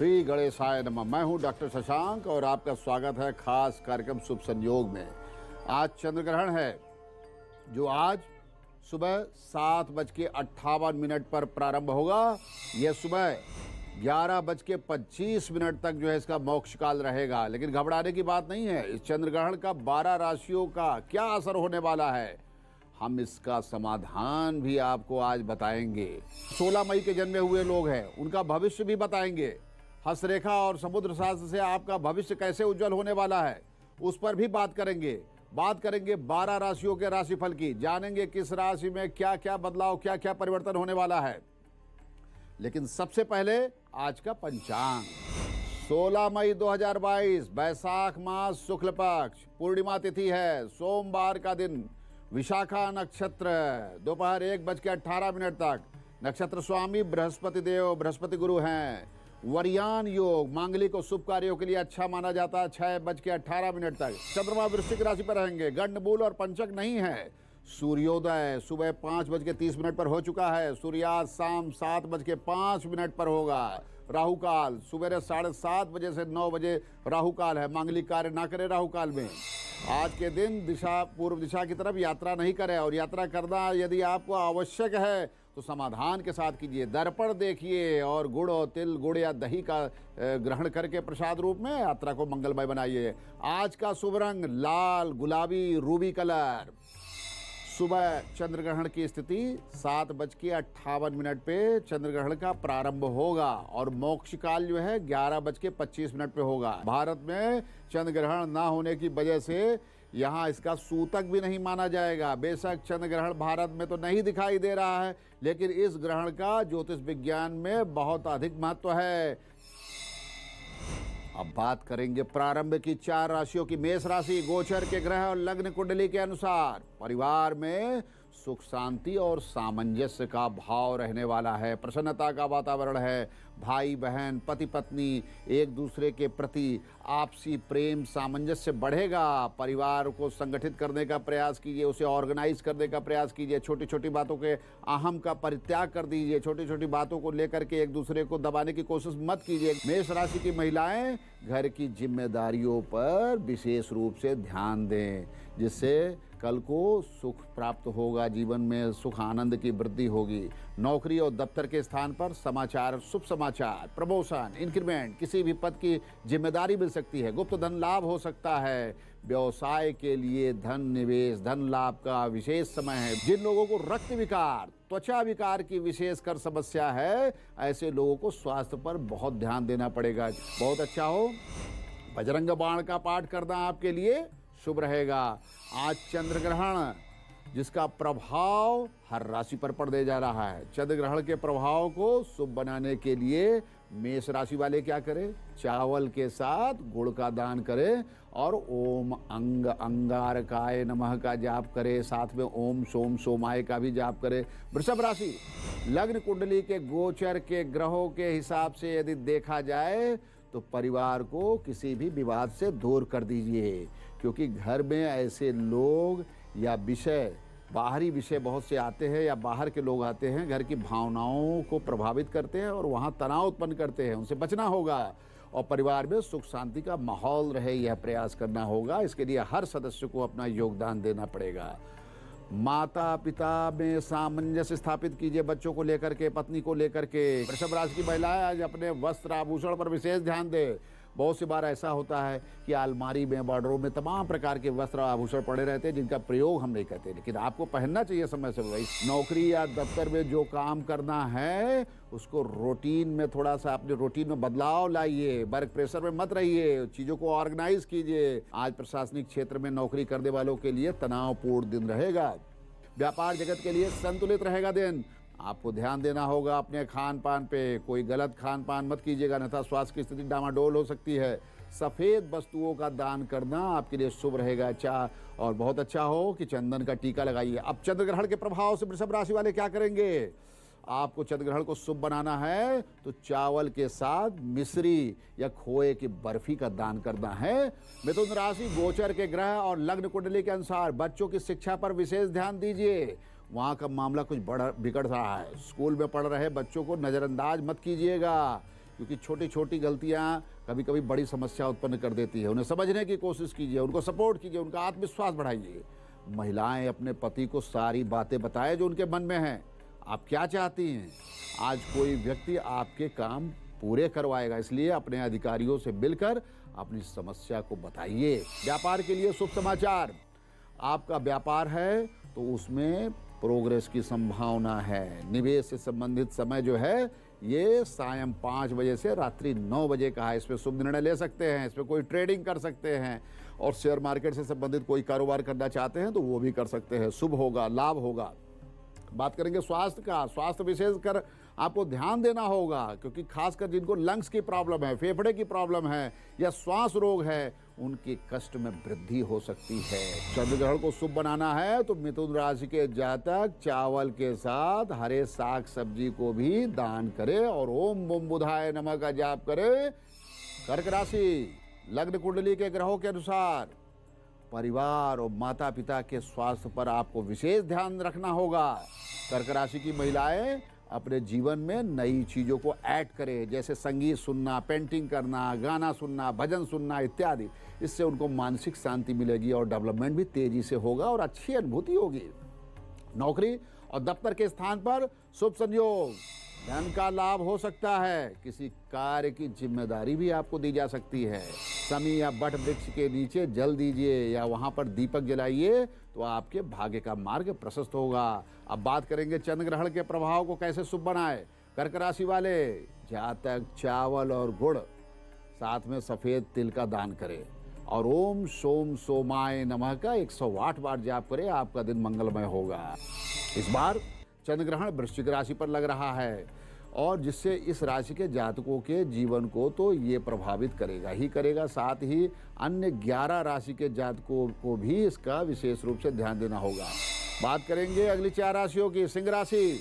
श्री गणेशाय नमः। मैं हूं डॉक्टर शशांक और आपका स्वागत है खास कार्यक्रम शुभ संयोग में। आज चंद्र ग्रहण है जो आज सुबह 7:58 पर प्रारंभ होगा। यह सुबह 11:25 तक जो है इसका मोक्ष काल रहेगा। लेकिन घबराने की बात नहीं है। इस चंद्र ग्रहण का 12 राशियों का क्या असर होने वाला है, हम इसका समाधान भी आपको आज बताएंगे। 16 मई के जन्मे हुए लोग हैं, उनका भविष्य भी बताएंगे। हस्तरेखा और समुद्र शास्त्र से आपका भविष्य कैसे उज्जवल होने वाला है, उस पर भी बात करेंगे। 12 राशियों के राशिफल की, जानेंगे किस राशि में क्या क्या बदलाव, क्या क्या परिवर्तन होने वाला है। लेकिन सबसे पहले आज का पंचांग। 16 मई 2022, बैसाख मास शुक्ल पक्ष, पूर्णिमा तिथि है, सोमवार का दिन, विशाखा नक्षत्र, दोपहर 1:18 तक। नक्षत्र स्वामी बृहस्पति देव, बृहस्पति गुरु हैं। वरियान योग, मांगलिक और शुभ कार्यों के लिए अच्छा माना जाता है। 6:18 तक चंद्रमा वृश्चिक राशि पर रहेंगे। गंडमूल और पंचक नहीं है। सूर्योदय सुबह 5:30 पर हो चुका है। सूर्यास्त शाम 7:05 पर होगा। राहु काल सुबह 7:30 बजे से 9 बजे राहु काल है। मांगलिक कार्य ना करें राहु काल में। आज के दिन पूर्व दिशा की तरफ यात्रा नहीं करें, और यात्रा करना यदि आपको आवश्यक है तो समाधान के साथ कीजिए। दर्पण देखिए और गुड़ और तिल, गुड़ या दही का ग्रहण करके प्रसाद रूप में यात्रा को मंगलमय बनाइए। आज का शुभ रंग लाल, गुलाबी, रूबी कलर। सुबह चंद्र ग्रहण की स्थिति 7:58 पे चंद्र ग्रहण का प्रारंभ होगा और मोक्ष काल जो है 11:25 पे होगा। भारत में चंद्र ग्रहण ना होने की वजह से यहाँ इसका सूतक भी नहीं माना जाएगा। बेशक चंद्र ग्रहण भारत में तो नहीं दिखाई दे रहा है, लेकिन इस ग्रहण का ज्योतिष विज्ञान में बहुत अधिक महत्व है। अब बात करेंगे प्रारंभ की 4 राशियों की। मेष राशि, गोचर के ग्रह और लग्न कुंडली के अनुसार परिवार में सुख शांति और सामंजस्य का भाव रहने वाला है। प्रसन्नता का वातावरण है। भाई बहन, पति पत्नी एक दूसरे के प्रति आपसी प्रेम सामंजस्य बढ़ेगा। परिवार को संगठित करने का प्रयास कीजिए, उसे ऑर्गेनाइज करने का प्रयास कीजिए। छोटी छोटी बातों के अहम का परित्याग कर दीजिए। छोटी छोटी बातों को लेकर के एक दूसरे को दबाने की कोशिश मत कीजिए। मेष राशि की महिलाएं घर की जिम्मेदारियों पर विशेष रूप से ध्यान दें, जिससे कल को सुख प्राप्त होगा। जीवन में सुख आनंद की वृद्धि होगी। नौकरी और दफ्तर के स्थान पर समाचार, शुभ समाचार, प्रमोशन, इंक्रीमेंट, किसी भी पद की जिम्मेदारी मिल सकती है। गुप्त धन लाभ हो सकता है। व्यवसाय के लिए धन निवेश, धन लाभ का विशेष समय है। जिन लोगों को रक्त विकार, त्वचा विकार की विशेषकर समस्या है, ऐसे लोगों को स्वास्थ्य पर बहुत ध्यान देना पड़ेगा। बहुत अच्छा हो। बजरंग बाण का पाठ करना आपके लिए शुभ रहेगा। आज चंद्र ग्रहण जिसका प्रभाव हर राशि पर पड़ने जा रहा है। चंद्र ग्रहण के प्रभाव को शुभ बनाने के लिए मेष राशि वाले क्या करें? चावल के साथ गुड़ का दान करें और ओम अंगारकाय नमः का जाप करें। साथ में ओम सोम सोमाय का भी जाप करें। वृषभ राशि, लग्न कुंडली के गोचर के ग्रहों के हिसाब से यदि देखा जाए तो परिवार को किसी भी विवाद से दूर कर दीजिए, क्योंकि घर में ऐसे लोग या विषय, बाहरी विषय बहुत से आते हैं या बाहर के लोग आते हैं, घर की भावनाओं को प्रभावित करते हैं और वहाँ तनाव उत्पन्न करते हैं। उनसे बचना होगा और परिवार में सुख शांति का माहौल रहे, यह प्रयास करना होगा। इसके लिए हर सदस्य को अपना योगदान देना पड़ेगा। माता पिता में सामंजस्य स्थापित कीजिए, बच्चों को लेकर के, पत्नी को लेकर के। वृषभ राशि की महिलाएं आज अपने वस्त्र आभूषण पर विशेष ध्यान दें। बहुत सी बार ऐसा होता है कि अलमारी में, बॉर्डरों में तमाम प्रकार के वस्त्र आभूषण पड़े रहते हैं जिनका प्रयोग हम नहीं करते, लेकिन आपको पहनना चाहिए समय से। वही नौकरी या दफ्तर में जो काम करना है उसको रूटीन में, थोड़ा सा अपने रूटीन में बदलाव लाइए। वर्क प्रेशर में मत रहिए, चीज़ों को ऑर्गेनाइज कीजिए। आज प्रशासनिक क्षेत्र में नौकरी करने वालों के लिए तनावपूर्ण दिन रहेगा। व्यापार जगत के लिए संतुलित रहेगा दिन। आपको ध्यान देना होगा अपने खान पान पे। कोई गलत खान पान मत कीजिएगा, अन्यथा स्वास्थ्य की स्थिति डामाडोल हो सकती है। सफ़ेद वस्तुओं का दान करना आपके लिए शुभ रहेगा। अच्छा, और बहुत अच्छा हो कि चंदन का टीका लगाइए। अब चंद्र ग्रहण के प्रभाव से वृषभ राशि वाले क्या करेंगे? आपको चंद्र ग्रहण को शुभ बनाना है तो चावल के साथ मिश्री या खोए की बर्फी का दान करना है। मिथुन राशि, गोचर के ग्रह और लग्न कुंडली के अनुसार बच्चों की शिक्षा पर विशेष ध्यान दीजिए। वहाँ का मामला कुछ बिगड़ रहा है। स्कूल में पढ़ रहे बच्चों को नज़रअंदाज मत कीजिएगा, क्योंकि छोटी छोटी गलतियां कभी कभी बड़ी समस्या उत्पन्न कर देती है। उन्हें समझने की कोशिश कीजिए, उनको सपोर्ट कीजिए, उनका आत्मविश्वास बढ़ाइए। महिलाएं अपने पति को सारी बातें बताएं जो उनके मन में हैं। आप क्या चाहती हैं? आज कोई व्यक्ति आपके काम पूरे करवाएगा, इसलिए अपने अधिकारियों से मिलकर अपनी समस्या को बताइए। व्यापार के लिए शुभ समाचार। आपका व्यापार है तो उसमें प्रोग्रेस की संभावना है। निवेश से संबंधित समय जो है ये सायं 5 बजे से रात्रि 9 बजे का है। इसमें शुभ निर्णय ले सकते हैं, इसमें कोई ट्रेडिंग कर सकते हैं, और शेयर मार्केट से संबंधित कोई कारोबार करना चाहते हैं तो वो भी कर सकते हैं। शुभ होगा, लाभ होगा। बात करेंगे स्वास्थ्य का। स्वास्थ्य विशेषकर आपको ध्यान देना होगा, क्योंकि खासकर जिनको लंग्स की प्रॉब्लम है, फेफड़े की प्रॉब्लम है या श्वास रोग है, उनके कष्ट में वृद्धि हो सकती है। चंद्र ग्रहण को शुभ बनाना है तो मिथुन राशि के जातक चावल के साथ हरे साग सब्जी को भी दान करें और ओम बम बुधाय नमः का जाप करें। कर्क राशि, लग्न कुंडली के ग्रहों के अनुसार परिवार और माता पिता के स्वास्थ्य पर आपको विशेष ध्यान रखना होगा। कर्क राशि की महिलाएं अपने जीवन में नई चीज़ों को ऐड करें, जैसे संगीत सुनना, पेंटिंग करना, गाना सुनना, भजन सुनना इत्यादि। इससे उनको मानसिक शांति मिलेगी और डेवलपमेंट भी तेजी से होगा और अच्छी अनुभूति होगी। नौकरी और दफ्तर के स्थान पर शुभ संयोग, धन का लाभ हो सकता है। किसी कार्य की जिम्मेदारी भी आपको दी जा सकती है। समी या बट वृक्ष के नीचे जल दीजिए या वहां पर दीपक जलाइए तो आपके भाग्य का मार्ग प्रशस्त होगा। अब बात करेंगे चंद्र ग्रहण के प्रभाव को कैसे शुभ बनाए। कर्क राशि वाले जातक चावल और गुड़ साथ में सफेद तिल का दान करें और ओम सोम सोमाय नमः का 108 बार जाप करें। आपका दिन मंगलमय होगा। इस बार चंद्र ग्रहण वृश्चिक राशि पर लग रहा है और जिससे इस राशि के जातकों के जीवन को तो ये प्रभावित करेगा ही करेगा, साथ ही अन्य 11 राशि के जातकों को भी इसका विशेष रूप से ध्यान देना होगा। बात करेंगे अगली 4 राशियों की। सिंह राशि।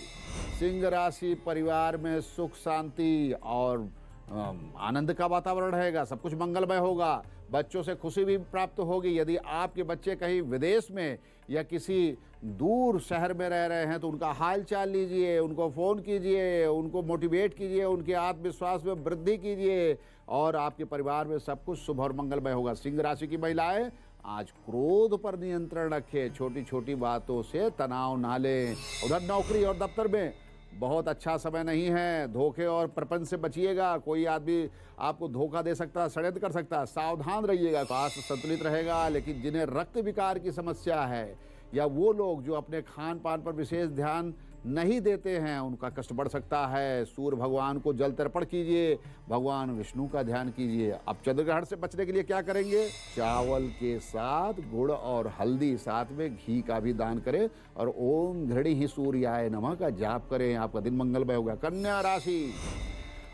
सिंह राशि परिवार में सुख शांति और आनंद का वातावरण रहेगा। सब कुछ मंगलमय होगा। बच्चों से खुशी भी प्राप्त होगी। यदि आपके बच्चे कहीं विदेश में या किसी दूर शहर में रह रहे हैं तो उनका हाल चाल लीजिए, उनको फ़ोन कीजिए, उनको मोटिवेट कीजिए, उनके आत्मविश्वास में वृद्धि कीजिए और आपके परिवार में सब कुछ शुभ और मंगलमय होगा। सिंह राशि की महिलाएं आज क्रोध पर नियंत्रण रखें, छोटी छोटी बातों से तनाव ना लें। उधर नौकरी और दफ्तर में बहुत अच्छा समय नहीं है। धोखे और प्रपंच से बचिएगा। कोई आदमी आपको धोखा दे सकता है, षड्यंत्र कर सकता है, सावधान रहिएगा। स्वास्थ्य संतुलित रहेगा, लेकिन जिन्हें रक्त विकार की समस्या है या वो लोग जो अपने खान पान पर विशेष ध्यान नहीं देते हैं, उनका कष्ट बढ़ सकता है। सूर्य भगवान को जल तर्पण कीजिए, भगवान विष्णु का ध्यान कीजिए। अब चंद्र ग्रहण से बचने के लिए क्या करेंगे? चावल के साथ गुड़ और हल्दी साथ में घी का भी दान करें और ओम घृणी ही सूर्याय नमः का जाप करें। आपका दिन मंगलमय होगा। कन्या राशि।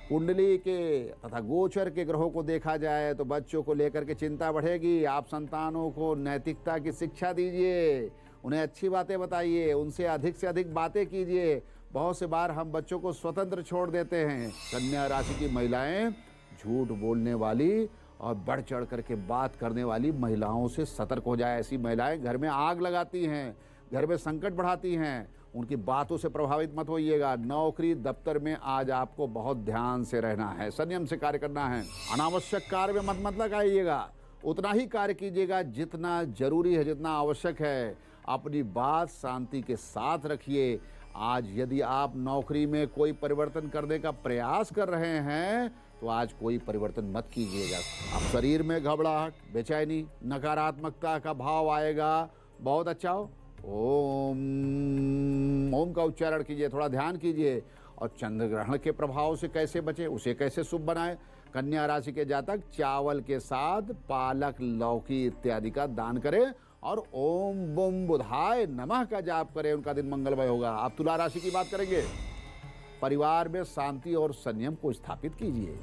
कुंडली के तथा गोचर के ग्रहों को देखा जाए तो बच्चों को लेकर के चिंता बढ़ेगी। आप संतानों को नैतिकता की शिक्षा दीजिए, उन्हें अच्छी बातें बताइए, उनसे से अधिक बातें कीजिए। बहुत से बार हम बच्चों को स्वतंत्र छोड़ देते हैं। कन्या राशि की महिलाएं झूठ बोलने वाली और बढ़ चढ़ करके बात करने वाली महिलाओं से सतर्क हो जाए। ऐसी महिलाएं घर में आग लगाती हैं, घर में संकट बढ़ाती हैं। उनकी बातों से प्रभावित मत होइएगा। नौकरी दफ्तर में आज आपको बहुत ध्यान से रहना है, संयम से कार्य करना है। अनावश्यक कार्य में मत लगाइएगा। उतना ही कार्य कीजिएगा जितना जरूरी है, जितना आवश्यक है। अपनी बात शांति के साथ रखिए। आज यदि आप नौकरी में कोई परिवर्तन करने का प्रयास कर रहे हैं तो आज कोई परिवर्तन मत कीजिएगा। अब शरीर में घबराहट, बेचैनी, नकारात्मकता का भाव आएगा। बहुत अच्छा हो। ओम का उच्चारण कीजिए, थोड़ा ध्यान कीजिए। और चंद्र ग्रहण के प्रभाव से कैसे बचे, उसे कैसे शुभ बनाए। कन्या राशि के जातक चावल के साथ पालक, लौकी इत्यादि का दान करें और ओम बुम बुधाय नमः का जाप करें। उनका दिन मंगलमय होगा। आप तुला राशि की बात करेंगे। परिवार में शांति और संयम को स्थापित कीजिए।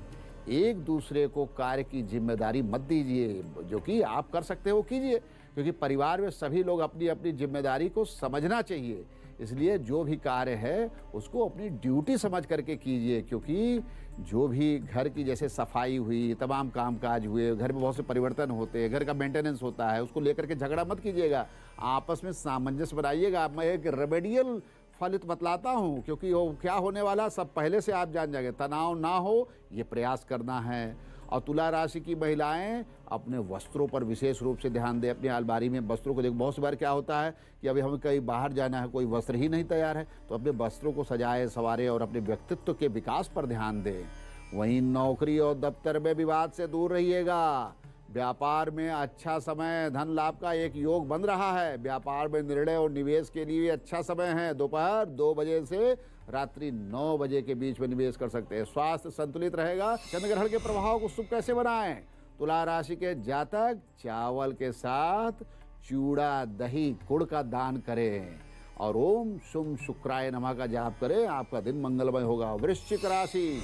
एक दूसरे को कार्य की जिम्मेदारी मत दीजिए, जो कि आप कर सकते हो कीजिए, क्योंकि परिवार में सभी लोग अपनी अपनी जिम्मेदारी को समझना चाहिए। इसलिए जो भी कार्य है उसको अपनी ड्यूटी समझ करके कीजिए, क्योंकि जो भी घर की जैसे सफाई हुई, तमाम कामकाज हुए, घर में बहुत से परिवर्तन होते हैं, घर का मेंटेनेंस होता है, उसको लेकर के झगड़ा मत कीजिएगा। आपस में सामंजस्य बनाइएगा। मैं एक रेमेडियल फलित बतलाता हूँ, क्योंकि वो क्या होने वाला सब पहले से आप जान जाएंगे। तनाव ना हो ये प्रयास करना है। और तुला राशि की महिलाएं अपने वस्त्रों पर विशेष रूप से ध्यान दें। अपनी अलमारी में वस्त्रों को देखो। बहुत सी बार क्या होता है कि अभी हमें कहीं बाहर जाना है, कोई वस्त्र ही नहीं तैयार है, तो अपने वस्त्रों को सजाए संवारें और अपने व्यक्तित्व के विकास पर ध्यान दें। वहीं नौकरी और दफ्तर में विवाद से दूर रहिएगा। व्यापार में अच्छा समय, धन लाभ का एक योग बन रहा है। व्यापार में निर्णय और निवेश के लिए अच्छा समय है। दोपहर 2 बजे से रात्रि 9 बजे के बीच में निवेश कर सकते हैं। स्वास्थ्य संतुलित रहेगा। चंद्र ग्रहण के प्रभाव को शुभ कैसे बनाएं? तुला राशि के जातक चावल के साथ चूड़ा, दही, गुड़ का दान करें और ओम शुम शुक्राय नमः का जाप करें। आपका दिन मंगलमय होगा। वृश्चिक राशि,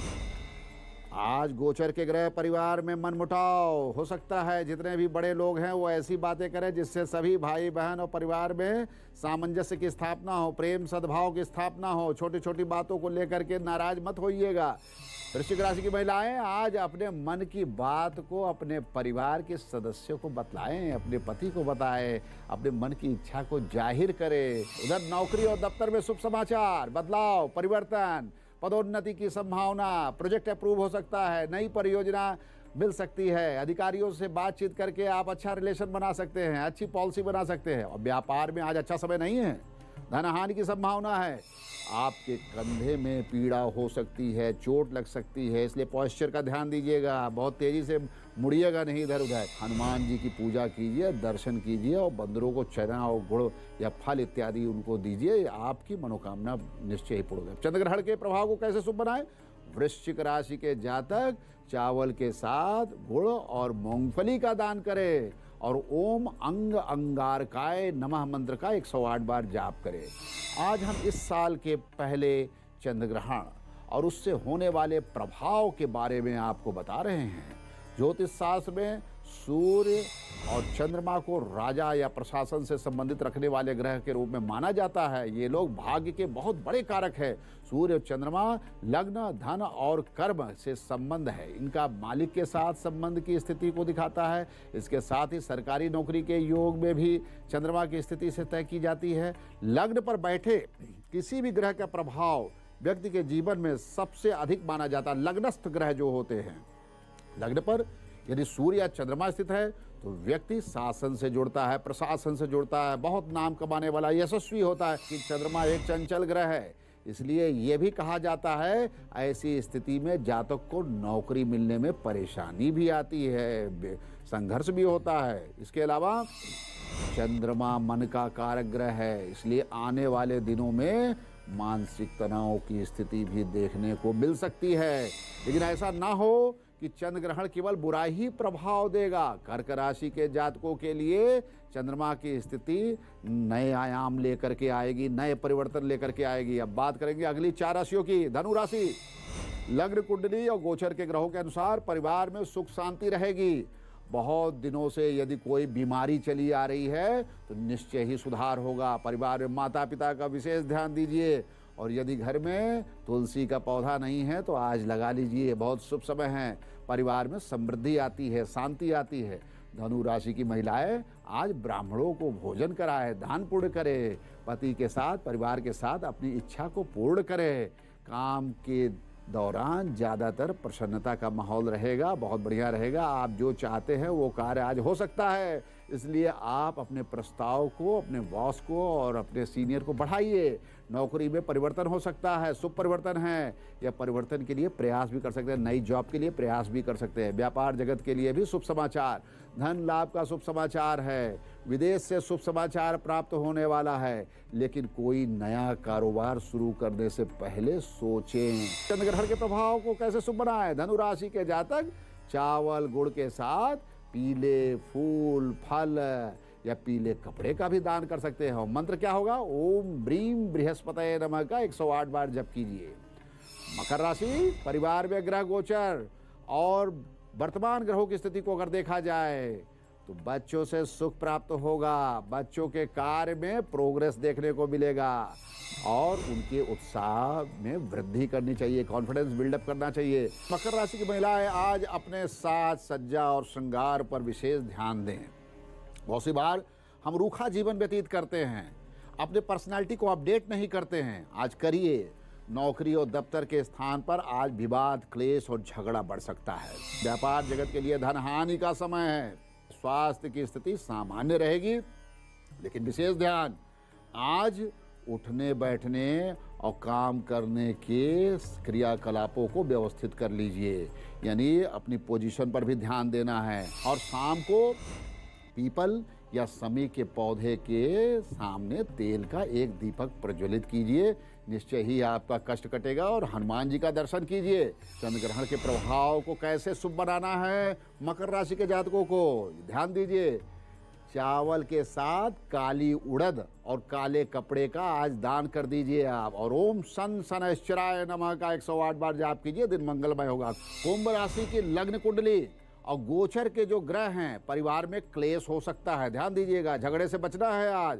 आज गोचर के ग्रह परिवार में मनमुटाव हो सकता है। जितने भी बड़े लोग हैं वो ऐसी बातें करें जिससे सभी भाई बहन और परिवार में सामंजस्य की स्थापना हो, प्रेम सद्भाव की स्थापना हो। छोटी छोटी बातों को लेकर के नाराज मत होइएगा। वृश्चिक राशि की महिलाएं आज अपने मन की बात को अपने परिवार के सदस्यों को बतलाएं, अपने पति को बताएं, अपने मन की इच्छा को जाहिर करें। उधर नौकरी और दफ्तर में शुभ समाचार, बदलाव, परिवर्तन, पदोन्नति की संभावना, प्रोजेक्ट अप्रूव हो सकता है, नई परियोजना मिल सकती है। अधिकारियों से बातचीत करके आप अच्छा रिलेशन बना सकते हैं, अच्छी पॉलिसी बना सकते हैं। और व्यापार में आज अच्छा समय नहीं है, धन हानि की संभावना है। आपके कंधे में पीड़ा हो सकती है, चोट लग सकती है, इसलिए पॉस्चर का ध्यान दीजिएगा। बहुत तेजी से मुड़िएगा नहीं इधर उधर। हनुमान जी की पूजा कीजिए, दर्शन कीजिए और बंदरों को चना और गुड़ या फल इत्यादि उनको दीजिए। आपकी मनोकामना निश्चय ही पूर्ण होगी। चंद्र ग्रहण के प्रभाव को कैसे शुभ बनाएं? वृश्चिक राशि के जातक चावल के साथ गुड़ और मूंगफली का दान करें और ओम अंग अंगारकाय नमः मंत्र का 108 बार जाप करें। आज हम इस साल के पहले चंद्र ग्रहण और उससे होने वाले प्रभाव के बारे में आपको बता रहे हैं। ज्योतिष शास्त्र में सूर्य और चंद्रमा को राजा या प्रशासन से संबंधित रखने वाले ग्रह के रूप में माना जाता है। ये लोग भाग्य के बहुत बड़े कारक है। सूर्य और चंद्रमा लग्न, धन और कर्म से संबंध है। इनका मालिक के साथ संबंध की स्थिति को दिखाता है। इसके साथ ही सरकारी नौकरी के योग में भी चंद्रमा की स्थिति से तय की जाती है। लग्न पर बैठे किसी भी ग्रह का प्रभाव व्यक्ति के जीवन में सबसे अधिक माना जाता है। लग्नस्थ ग्रह जो होते हैं, लग्न पर यदि सूर्य या चंद्रमा स्थित है तो व्यक्ति शासन से जुड़ता है, प्रशासन से जुड़ता है, बहुत नाम कमाने वाला, यशस्वी होता है। कि चंद्रमा एक चंचल ग्रह है, इसलिए यह भी कहा जाता है ऐसी स्थिति में जातक को नौकरी मिलने में परेशानी भी आती है, संघर्ष भी होता है। इसके अलावा चंद्रमा मन का कारक ग्रह है, इसलिए आने वाले दिनों में मानसिक तनाव की स्थिति भी देखने को मिल सकती है। लेकिन ऐसा ना हो कि चंद्र ग्रहण केवल बुरा ही प्रभाव देगा। कर्क राशि के जातकों के लिए चंद्रमा की स्थिति नए आयाम लेकर के आएगी, नए परिवर्तन लेकर के आएगी। अब बात करेंगे अगली 4 राशियों की। धनु राशि, लग्न कुंडली और गोचर के ग्रहों के अनुसार परिवार में सुख शांति रहेगी। बहुत दिनों से यदि कोई बीमारी चली आ रही है तो निश्चय ही सुधार होगा। परिवार में माता पिता का विशेष ध्यान दीजिए और यदि घर में तुलसी का पौधा नहीं है तो आज लगा लीजिए, बहुत शुभ समय है। परिवार में समृद्धि आती है, शांति आती है। धनु राशि की महिलाएं आज ब्राह्मणों को भोजन कराए, दान पुण्य करे, पति के साथ, परिवार के साथ अपनी इच्छा को पूर्ण करे। काम के दौरान ज़्यादातर प्रसन्नता का माहौल रहेगा, बहुत बढ़िया रहेगा। आप जो चाहते हैं वो कार्य आज हो सकता है, इसलिए आप अपने प्रस्ताव को अपने बॉस को और अपने सीनियर को बढ़ाइए। नौकरी में परिवर्तन हो सकता है, शुभ परिवर्तन है, या परिवर्तन के लिए प्रयास भी कर सकते हैं, नई जॉब के लिए प्रयास भी कर सकते हैं। व्यापार जगत के लिए भी शुभ समाचार, धन लाभ का शुभ समाचार है। विदेश से शुभ समाचार प्राप्त होने वाला है, लेकिन कोई नया कारोबार शुरू करने से पहले सोचें। चंद्र ग्रहण के प्रभाव को कैसे शुभ बनाएं? धनु राशि के जातक चावल गुड़ के साथ पीले फूल, फल या पीले कपड़े का भी दान कर सकते हैं। मंत्र क्या होगा? ओम ब्रीम बृहस्पतये नमः का 108 बार जप कीजिए। मकर राशि, परिवार में ग्रह गोचर और वर्तमान ग्रहों की स्थिति को अगर देखा जाए तो बच्चों से सुख प्राप्त होगा, बच्चों के कार्य में प्रोग्रेस देखने को मिलेगा और उनके उत्साह में वृद्धि करनी चाहिए, कॉन्फिडेंस बिल्डअप करना चाहिए। मकर राशि की महिलाएं आज अपने साज सज्जा और श्रृंगार पर विशेष ध्यान दें। बहुत सी बार हम रूखा जीवन व्यतीत करते हैं, अपने पर्सनालिटी को अपडेट नहीं करते हैं, आज करिए। नौकरी और दफ्तर के स्थान पर आज विवाद, क्लेश और झगड़ा बढ़ सकता है। व्यापार जगत के लिए धन हानि का समय है। स्वास्थ्य की स्थिति सामान्य रहेगी, लेकिन विशेष ध्यान, आज उठने बैठने और काम करने के क्रियाकलापों को व्यवस्थित कर लीजिए, यानी अपनी पोजीशन पर भी ध्यान देना है। और शाम को पीपल या समी के पौधे के सामने तेल का एक दीपक प्रज्वलित कीजिए, निश्चय ही आपका कष्ट कटेगा। और हनुमान जी का दर्शन कीजिए। चंद्र ग्रहण के प्रभाव को कैसे शुभ बनाना है मकर राशि के जातकों को, ध्यान दीजिए। चावल के साथ काली उड़द और काले कपड़े का आज दान कर दीजिए आप। और ओम सन शनैश्चराय नमः का 108 बार जाप कीजिए, दिन मंगलमय होगा। कुंभ राशि की लग्न कुंडली और गोचर के जो ग्रह हैं, परिवार में क्लेश हो सकता है, ध्यान दीजिएगा। झगड़े से बचना है आज।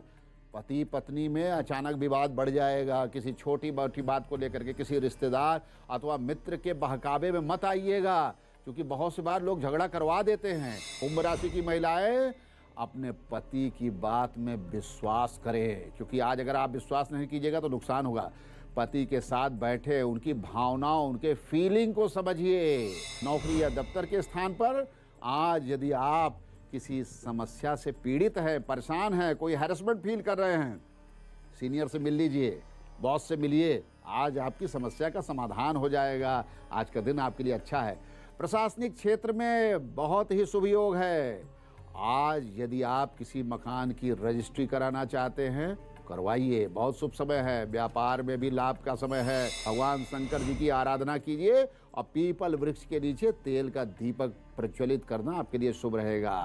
पति पत्नी में अचानक विवाद बढ़ जाएगा, किसी छोटी मोटी बात को लेकर के। किसी रिश्तेदार अथवा मित्र के बहकावे में मत आइएगा, क्योंकि बहुत सी बार लोग झगड़ा करवा देते हैं। कुंभ राशि की महिलाएं अपने पति की बात में विश्वास करें, क्योंकि आज अगर आप विश्वास नहीं कीजिएगा तो नुकसान होगा। पति के साथ बैठे उनकी भावनाओं, उनके फीलिंग को समझिए। नौकरी या दफ्तर के स्थान पर आज यदि आप किसी समस्या से पीड़ित है, परेशान है, कोई हैरेसमेंट फील कर रहे हैं, सीनियर से मिल लीजिए, बॉस से मिलिए। आज आपकी समस्या का समाधान हो जाएगा। आज का दिन आपके लिए अच्छा है। प्रशासनिक क्षेत्र में बहुत ही शुभ योग है। आज यदि आप किसी मकान की रजिस्ट्री कराना चाहते हैं, करवाइए, बहुत शुभ समय है। व्यापार में भी लाभ का समय है। भगवान शंकर जी की आराधना कीजिए और पीपल वृक्ष के नीचे तेल का दीपक प्रज्वलित करना आपके लिए शुभ रहेगा।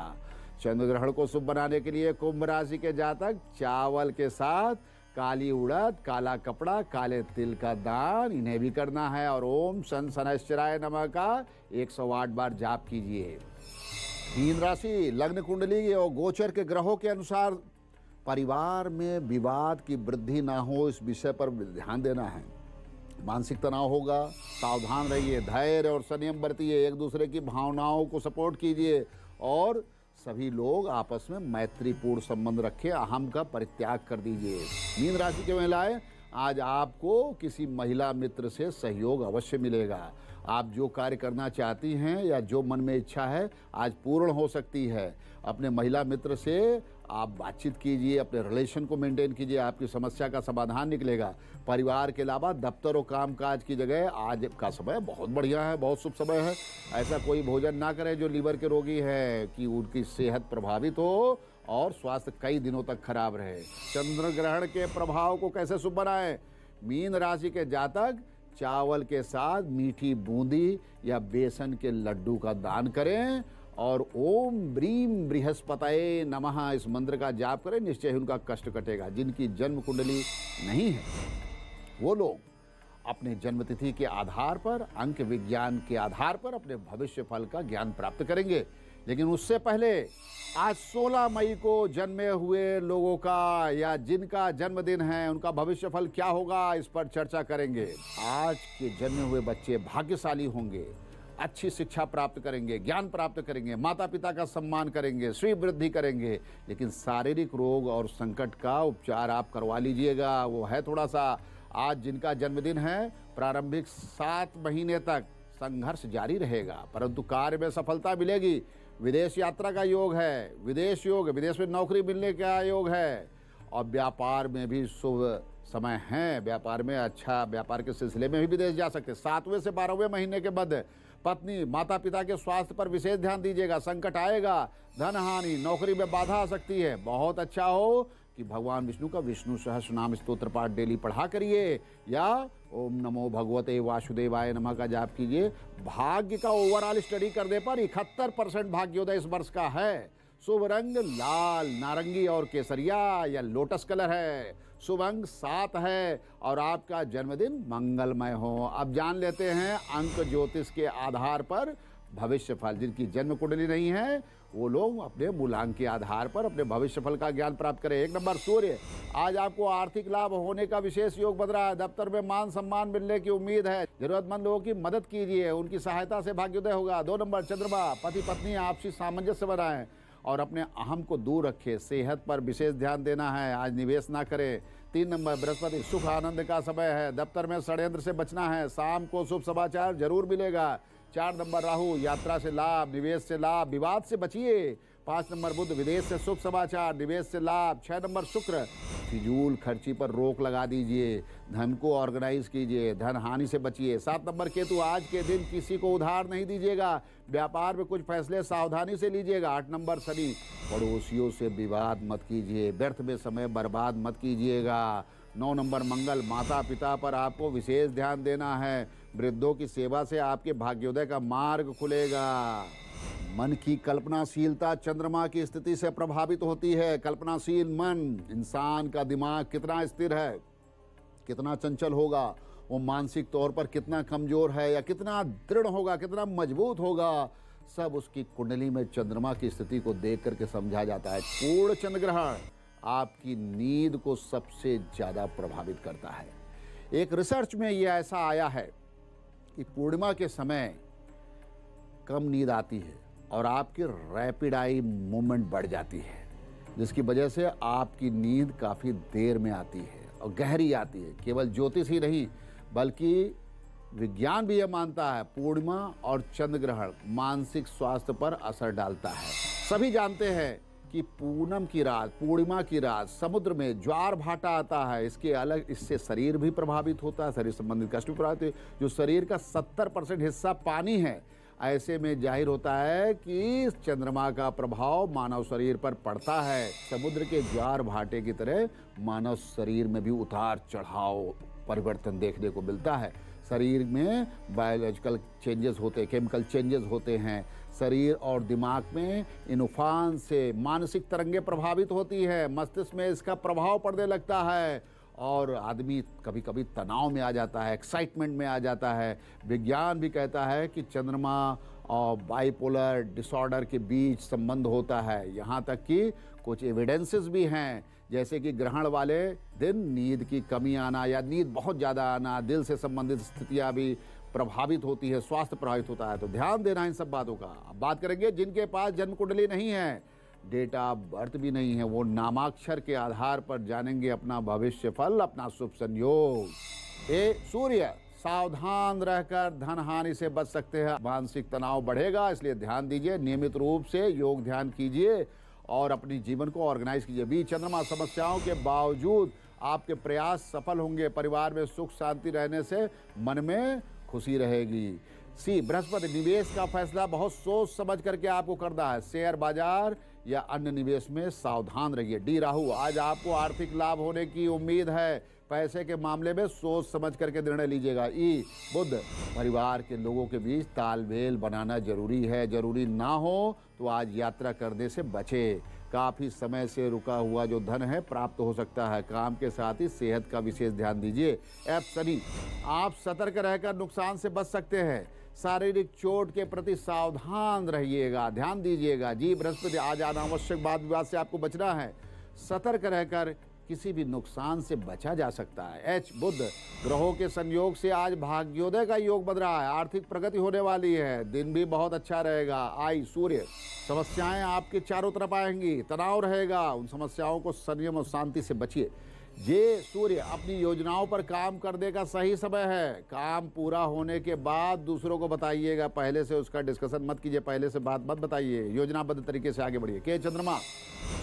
चंद्र ग्रहण को शुभ बनाने के लिए कुंभ राशि के जातक चावल के साथ काली उड़द, काला कपड़ा, काले तिल का दान, इन्हें भी करना है। और ओम सन शनैश्चराय नमः का 108 बार जाप कीजिए। मीन राशि लग्न कुंडली और गोचर के ग्रहों के अनुसार परिवार में विवाद की वृद्धि ना हो, इस विषय पर ध्यान देना है। मानसिक तनाव होगा, सावधान रहिए, धैर्य और संयम बरतिए, एक दूसरे की भावनाओं को सपोर्ट कीजिए और सभी लोग आपस में मैत्रीपूर्ण संबंध रखें, अहम का परित्याग कर दीजिए। मीन राशि की महिलाएं, आज आपको किसी महिला मित्र से सहयोग अवश्य मिलेगा। आप जो कार्य करना चाहती हैं या जो मन में इच्छा है आज पूर्ण हो सकती है। अपने महिला मित्र से आप बातचीत कीजिए, अपने रिलेशन को मेंटेन कीजिए, आपकी समस्या का समाधान निकलेगा। परिवार के अलावा दफ्तर और कामकाज की जगह आज का समय बहुत बढ़िया है, बहुत शुभ समय है। ऐसा कोई भोजन ना करें जो लीवर के रोगी है कि उनकी सेहत प्रभावित हो और स्वास्थ्य कई दिनों तक खराब रहे। चंद्र ग्रहण के प्रभाव को कैसे शुभ बनाएं? मीन राशि के जातक चावल के साथ मीठी बूंदी या बेसन के लड्डू का दान करें और ओम ब्रीम बृहस्पतये नमः इस मंत्र का जाप करें, निश्चय ही उनका कष्ट कटेगा। जिनकी जन्म कुंडली नहीं है वो लोग अपने जन्मतिथि के आधार पर, अंक विज्ञान के आधार पर अपने भविष्य फल का ज्ञान प्राप्त करेंगे। लेकिन उससे पहले आज 16 मई को जन्मे हुए लोगों का या जिनका जन्मदिन है उनका भविष्य फल क्या होगा, इस पर चर्चा करेंगे। आज के जन्मे हुए बच्चे भाग्यशाली होंगे, अच्छी शिक्षा प्राप्त करेंगे, ज्ञान प्राप्त करेंगे, माता पिता का सम्मान करेंगे, श्री वृद्धि करेंगे। लेकिन शारीरिक रोग और संकट का उपचार आप करवा लीजिएगा, वो है थोड़ा सा। आज जिनका जन्मदिन है, प्रारंभिक 7 महीने तक संघर्ष जारी रहेगा, परंतु कार्य में सफलता मिलेगी। विदेश यात्रा का योग है, विदेश योग, विदेश में नौकरी मिलने का योग है और व्यापार में भी शुभ समय है। व्यापार में अच्छा, व्यापार के सिलसिले में भी विदेश जा सकते। 7वें से 12वें महीने के मध्य पत्नी माता पिता के स्वास्थ्य पर विशेष ध्यान दीजिएगा। संकट आएगा, धन हानि, नौकरी में बाधा आ सकती है। बहुत अच्छा हो कि भगवान विष्णु का विष्णु सहस्रनाम स्तोत्र पाठ डेली पढ़ा करिए या ओम नमो भगवते वासुदेवाय नमः का जाप कीजिए। भाग्य का ओवरऑल स्टडी करने पर 71% भाग्योदय इस वर्ष का है। शुभ रंग लाल, नारंगी और केसरिया या लोटस कलर है। शुभ अंक 7 है और आपका जन्मदिन मंगलमय हो। अब जान लेते हैं अंक ज्योतिष के आधार पर भविष्य फल। जिनकी जन्म कुंडली नहीं है वो लोग अपने मूलांक के आधार पर अपने भविष्य फल का ज्ञान प्राप्त करें। 1 नंबर सूर्य, आज आपको आर्थिक लाभ होने का विशेष योग बन रहा है। दफ्तर में मान सम्मान मिलने की उम्मीद है। जरूरतमंद लोगों की मदद कीजिए, उनकी सहायता से भाग्योदय होगा। 2 नंबर चंद्रमा, पति पत्नी आपसी सामंजस्य बनाएं और अपने अहम को दूर रखें। सेहत पर विशेष ध्यान देना है, आज निवेश ना करें। 3 नंबर बृहस्पति, सुख आनंद का समय है, दफ्तर में षड्यंत्र से बचना है, शाम को शुभ समाचार जरूर मिलेगा। 4 नंबर राहु, यात्रा से लाभ, निवेश से लाभ, विवाद से बचिए। 5 नंबर बुध, विदेश से शुभ समाचार, निवेश से लाभ। 6 नंबर शुक्र, फिजूल खर्ची पर रोक लगा दीजिए, धन को ऑर्गेनाइज कीजिए, धन हानि से बचिए। 7 नंबर केतु, आज के दिन किसी को उधार नहीं दीजिएगा, व्यापार में कुछ फैसले सावधानी से लीजिएगा। 8 नंबर शनि, पड़ोसियों से विवाद मत कीजिए, व्यर्थ में समय बर्बाद मत कीजिएगा। 9 नंबर मंगल, माता पिता पर आपको विशेष ध्यान देना है, वृद्धों की सेवा से आपके भाग्योदय का मार्ग खुलेगा। मन की कल्पनाशीलता चंद्रमा की स्थिति से प्रभावित होती है। कल्पनाशील मन, इंसान का दिमाग कितना स्थिर है, कितना चंचल होगा, वो मानसिक तौर पर कितना कमजोर है या कितना दृढ़ होगा, कितना मजबूत होगा, सब उसकी कुंडली में चंद्रमा की स्थिति को देख करके समझा जाता है। पूर्ण चंद्र ग्रहण आपकी नींद को सबसे ज्यादा प्रभावित करता है। एक रिसर्च में यह ऐसा आया है कि पूर्णिमा के समय कम नींद आती है और आपकी रैपिड आई मूवमेंट बढ़ जाती है, जिसकी वजह से आपकी नींद काफ़ी देर में आती है और गहरी आती है। केवल ज्योतिष ही नहीं बल्कि विज्ञान भी यह मानता है पूर्णिमा और चंद्र ग्रहण मानसिक स्वास्थ्य पर असर डालता है। सभी जानते हैं कि पूनम की रात, पूर्णिमा की रात समुद्र में ज्वार भाटा आता है। इसके अलग इससे शरीर भी प्रभावित होता है, शरीर संबंधित कष्ट भी प्रभावित होते हैं। जो शरीर का 70% हिस्सा पानी है, ऐसे में जाहिर होता है कि चंद्रमा का प्रभाव मानव शरीर पर पड़ता है। समुद्र के ज्वार भाटे की तरह मानव शरीर में भी उतार चढ़ाव परिवर्तन देखने को मिलता है। शरीर में बायोलॉजिकल चेंजेस होते हैं, केमिकल चेंजेस होते हैं। शरीर और दिमाग में इन उफान से मानसिक तरंगें प्रभावित होती है, मस्तिष्क में इसका प्रभाव पड़ने लगता है और आदमी कभी कभी तनाव में आ जाता है, एक्साइटमेंट में आ जाता है। विज्ञान भी कहता है कि चंद्रमा और बाइपोलर डिसऑर्डर के बीच संबंध होता है। यहाँ तक कि कुछ एविडेंसेस भी हैं, जैसे कि ग्रहण वाले दिन नींद की कमी आना या नींद बहुत ज़्यादा आना, दिल से संबंधित स्थितियाँ भी प्रभावित होती है, स्वास्थ्य प्रभावित होता है। तो ध्यान देना इन सब बातों का। अब बात करेंगे जिनके पास जन्म कुंडली नहीं है, डेटा ऑफ बर्थ भी नहीं है, वो नामाक्षर के आधार पर जानेंगे अपना भविष्य फल, अपना शुभ संयोग। सूर्य, सावधान रहकर धन हानि से बच सकते हैं, मानसिक तनाव बढ़ेगा, इसलिए ध्यान दीजिए, नियमित रूप से योग ध्यान कीजिए और अपनी जीवन को ऑर्गेनाइज कीजिए। बी चंद्रमा, समस्याओं के बावजूद आपके प्रयास सफल होंगे, परिवार में सुख शांति रहने से मन में खुशी रहेगी। सी बृहस्पति, निवेश का फैसला बहुत सोच समझ करके आपको करना है, शेयर बाजार या अन्य निवेश में सावधान रहिए। डी राहु, आज आपको आर्थिक लाभ होने की उम्मीद है, पैसे के मामले में सोच समझ करके निर्णय लीजिएगा। ई बुध, परिवार के लोगों के बीच तालमेल बनाना जरूरी है, जरूरी ना हो तो आज यात्रा करने से बचे। काफ़ी समय से रुका हुआ जो धन है प्राप्त हो सकता है, काम के साथ ही सेहत का विशेष ध्यान दीजिए। एफ शनि, आप सतर्क रहकर नुकसान से बच सकते हैं, शारीरिक चोट के प्रति सावधान रहिएगा, ध्यान दीजिएगा। जी बृहस्पति, आज अनावश्यक वाद विवाद से आपको बचना है, सतर्क रहकर किसी भी नुकसान से बचा जा सकता है। एच बुध, ग्रहों के संयोग से आज भाग्योदय का योग बन रहा है, आर्थिक प्रगति होने वाली है, दिन भी बहुत अच्छा रहेगा। आई सूर्य, समस्याएं आपके चारों तरफ आएंगी, तनाव रहेगा, उन समस्याओं को संयम और शांति से बचिए। ये सूर्य, अपनी योजनाओं पर काम करने का सही समय है, काम पूरा होने के बाद दूसरों को बताइएगा, पहले से उसका डिस्कशन मत कीजिए, पहले से बात मत बताइए, योजनाबद्ध तरीके से आगे बढ़िए। के चंद्रमा,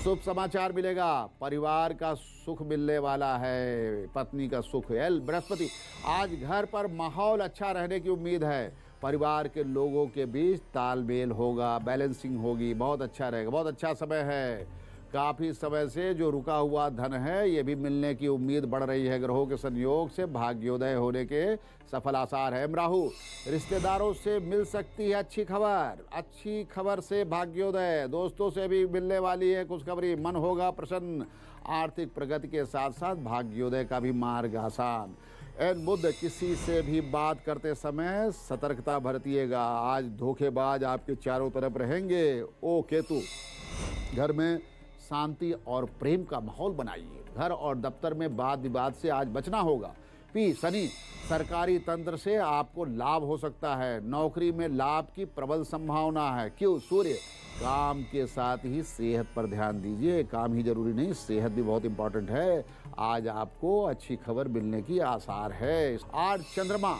शुभ समाचार मिलेगा, परिवार का सुख मिलने वाला है, पत्नी का सुख। एल बृहस्पति, आज घर पर माहौल अच्छा रहने की उम्मीद है, परिवार के लोगों के बीच तालमेल होगा, बैलेंसिंग होगी, बहुत अच्छा रहेगा, बहुत अच्छा समय है। काफ़ी समय से जो रुका हुआ धन है ये भी मिलने की उम्मीद बढ़ रही है, ग्रहों के संयोग से भाग्योदय होने के सफल आसार है। राहु, रिश्तेदारों से मिल सकती है अच्छी खबर, अच्छी खबर से भाग्योदय, दोस्तों से भी मिलने वाली है खुशखबरी, मन होगा प्रसन्न, आर्थिक प्रगति के साथ साथ भाग्योदय का भी मार्ग आसान। एन बुध, किसी से भी बात करते समय सतर्कता बरतिएगा, आज धोखेबाज आपके चारों तरफ रहेंगे। ओ केतु, घर में शांति और प्रेम का माहौल बनाइए, घर और दफ्तर में वाद विवाद से आज बचना होगा, पी शनि, सरकारी तंत्र से आपको लाभ हो सकता है, नौकरी में लाभ की प्रबल संभावना है। क्यों? सूर्य, काम के साथ ही सेहत पर ध्यान दीजिए, काम ही जरूरी नहीं, सेहत भी बहुत इंपॉर्टेंट है। आज आपको अच्छी खबर मिलने की आसार है। आज चंद्रमा,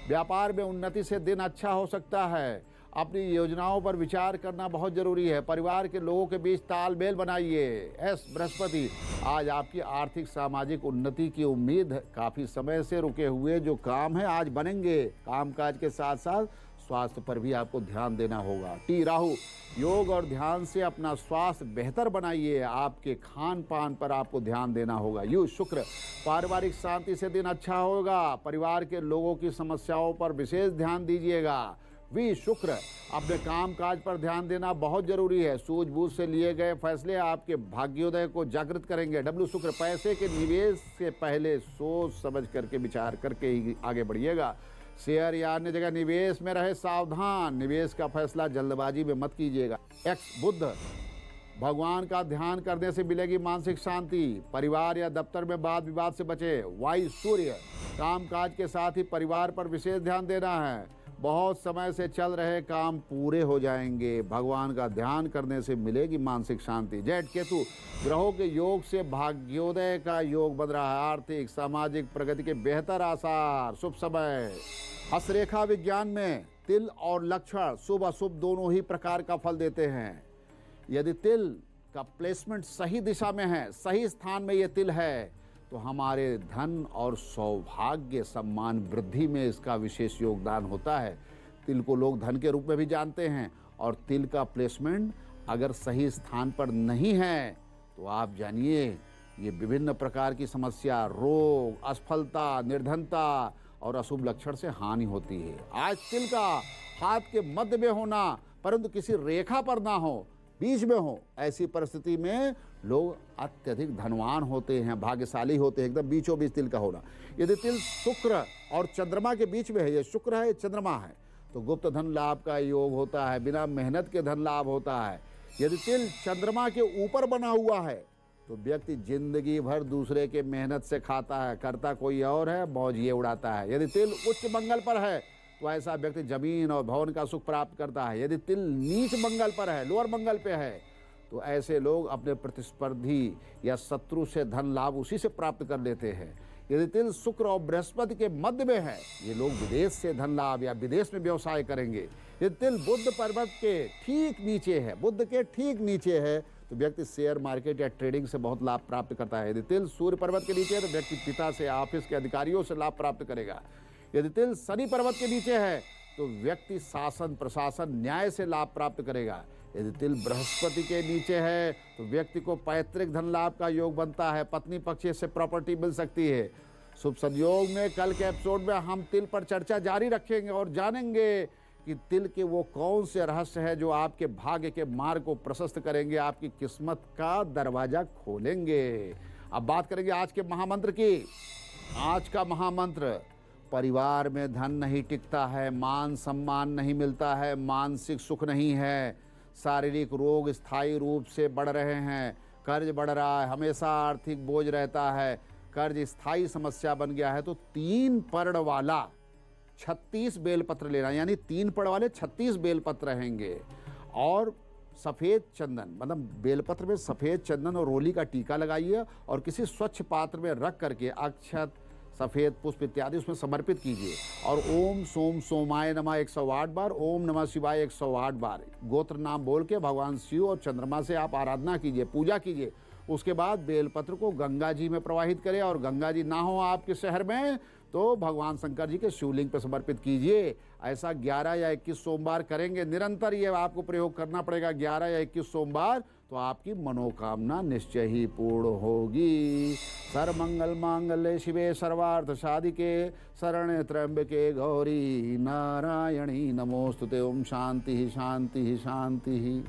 व्यापार में उन्नति से दिन अच्छा हो सकता है। अपनी योजनाओं पर विचार करना बहुत जरूरी है। परिवार के लोगों के बीच तालमेल बनाइए। एस बृहस्पति, आज आपकी आर्थिक सामाजिक उन्नति की उम्मीद काफी समय से रुके हुए जो काम है आज बनेंगे। कामकाज के साथ साथ स्वास्थ्य पर भी आपको ध्यान देना होगा। टी राहु, योग और ध्यान से अपना स्वास्थ्य बेहतर बनाइए। आपके खान पान पर आपको ध्यान देना होगा। यू शुक्र, पारिवारिक शांति से दिन अच्छा होगा। परिवार के लोगों की समस्याओं पर विशेष ध्यान दीजिएगा। वी शुक्र, अपने काम काज पर ध्यान देना बहुत जरूरी है। सूझबूझ से लिए गए फैसले आपके भाग्योदय को जागृत करेंगे। डब्ल्यू शुक्र, पैसे के निवेश से पहले सोच समझ करके विचार करके ही आगे बढ़िएगा। शेयर या अन्य जगह निवेश में रहे सावधान, निवेश का फैसला जल्दबाजी में मत कीजिएगा। एक्स बुध, भगवान का ध्यान करने से मिलेगी मानसिक शांति। परिवार या दफ्तर में वाद विवाद से बचे। वाई सूर्य, कामकाज के साथ ही परिवार पर विशेष ध्यान देना है। बहुत समय से चल रहे काम पूरे हो जाएंगे। भगवान का ध्यान करने से मिलेगी मानसिक शांति। जेठ केतु, ग्रहों के योग से भाग्योदय का योग बन रहा है। आर्थिक सामाजिक प्रगति के बेहतर आसार। शुभ समय। हस्तरेखा विज्ञान में तिल और लक्षण शुभ अशुभ दोनों ही प्रकार का फल देते हैं। यदि तिल का प्लेसमेंट सही दिशा में है, सही स्थान में ये तिल है, तो हमारे धन और सौभाग्य सम्मान वृद्धि में इसका विशेष योगदान होता है। तिल को लोग धन के रूप में भी जानते हैं, और तिल का प्लेसमेंट अगर सही स्थान पर नहीं है तो आप जानिए ये विभिन्न प्रकार की समस्या, रोग, असफलता, निर्धनता और अशुभ लक्षण से हानि होती है। आज तिल का हाथ के मध्य में होना, परंतु किसी रेखा पर ना हो, बीच में हो, ऐसी परिस्थिति में लोग अत्यधिक धनवान होते हैं, भाग्यशाली होते हैं। एकदम बीचों बीच तिल का होना। यदि तिल शुक्र और चंद्रमा के बीच में है, ये शुक्र है, ये चंद्रमा है, तो गुप्त धन लाभ का योग होता है, बिना मेहनत के धन लाभ होता है। यदि तिल चंद्रमा के ऊपर बना हुआ है तो व्यक्ति जिंदगी भर दूसरे के मेहनत से खाता है, करता कोई और है, मौज ये उड़ाता है। यदि तिल उच्च मंगल पर है तो ऐसा व्यक्ति जमीन और भवन का सुख प्राप्त करता है। यदि तिल नीच मंगल पर है, लोअर मंगल पे है, तो ऐसे लोग अपने प्रतिस्पर्धी या शत्रु से धन लाभ उसी से प्राप्त कर लेते हैं। यदि तिल शुक्र और बृहस्पति के मध्य में है, ये लोग विदेश से धन लाभ या विदेश में व्यवसाय करेंगे। यदि तिल बुध पर्वत के ठीक नीचे है, बुध के ठीक नीचे है, तो व्यक्ति शेयर मार्केट या ट्रेडिंग से बहुत लाभ प्राप्त करता है। यदि तिल सूर्य पर्वत के नीचे है तो व्यक्ति पिता से, ऑफिस के अधिकारियों से लाभ प्राप्त करेगा। यदि तिल शनि पर्वत के नीचे है तो व्यक्ति शासन, प्रशासन, न्याय से लाभ प्राप्त करेगा। यदि तिल बृहस्पति के नीचे है तो व्यक्ति को पैतृक धन लाभ का योग बनता है, पत्नी पक्ष से प्रॉपर्टी मिल सकती है। शुभ संयोग में कल के एपिसोड में हम तिल पर चर्चा जारी रखेंगे और जानेंगे कि तिल के वो कौन से रहस्य है जो आपके भाग्य के मार्ग को प्रशस्त करेंगे, आपकी किस्मत का दरवाजा खोलेंगे। अब बात करेंगे आज के महामंत्र की। आज का महामंत्र, परिवार में धन नहीं टिकता है, मान सम्मान नहीं मिलता है, मानसिक सुख नहीं है, शारीरिक रोग स्थायी रूप से बढ़ रहे हैं, कर्ज बढ़ रहा है, हमेशा आर्थिक बोझ रहता है, कर्ज स्थायी समस्या बन गया है, तो 3 पर्ण वाला 36 बेलपत्र लेना, यानी 3 पर्ण वाले 36 बेलपत्र रहेंगे। और सफ़ेद चंदन, मतलब बेलपत्र में सफ़ेद चंदन और रोली का टीका लगाइए और किसी स्वच्छ पात्र में रख करके अक्षत, सफ़ेद पुष्प इत्यादि उसमें समर्पित कीजिए। और ओम सोम सोमाय नमः 108 बार, ओम नमः शिवाय 108 बार गोत्र नाम बोल के भगवान शिव और चंद्रमा से आप आराधना कीजिए, पूजा कीजिए। उसके बाद बेलपत्र को गंगा जी में प्रवाहित करें, और गंगा जी ना हो आपके शहर में तो भगवान शंकर जी के शिवलिंग पर समर्पित कीजिए। ऐसा 11 या 21 सोमवार करेंगे, निरंतर ये आपको प्रयोग करना पड़ेगा। 11 या 21 सोमवार तो आपकी मनोकामना निश्चय ही पूर्ण होगी। सर्वमंगल मांगल्ये शिवे सर्वार्थ साधिके शरण्ये त्र्यंबके गौरी नारायणी नमोस्तुते। ओम शांति शांति शांति।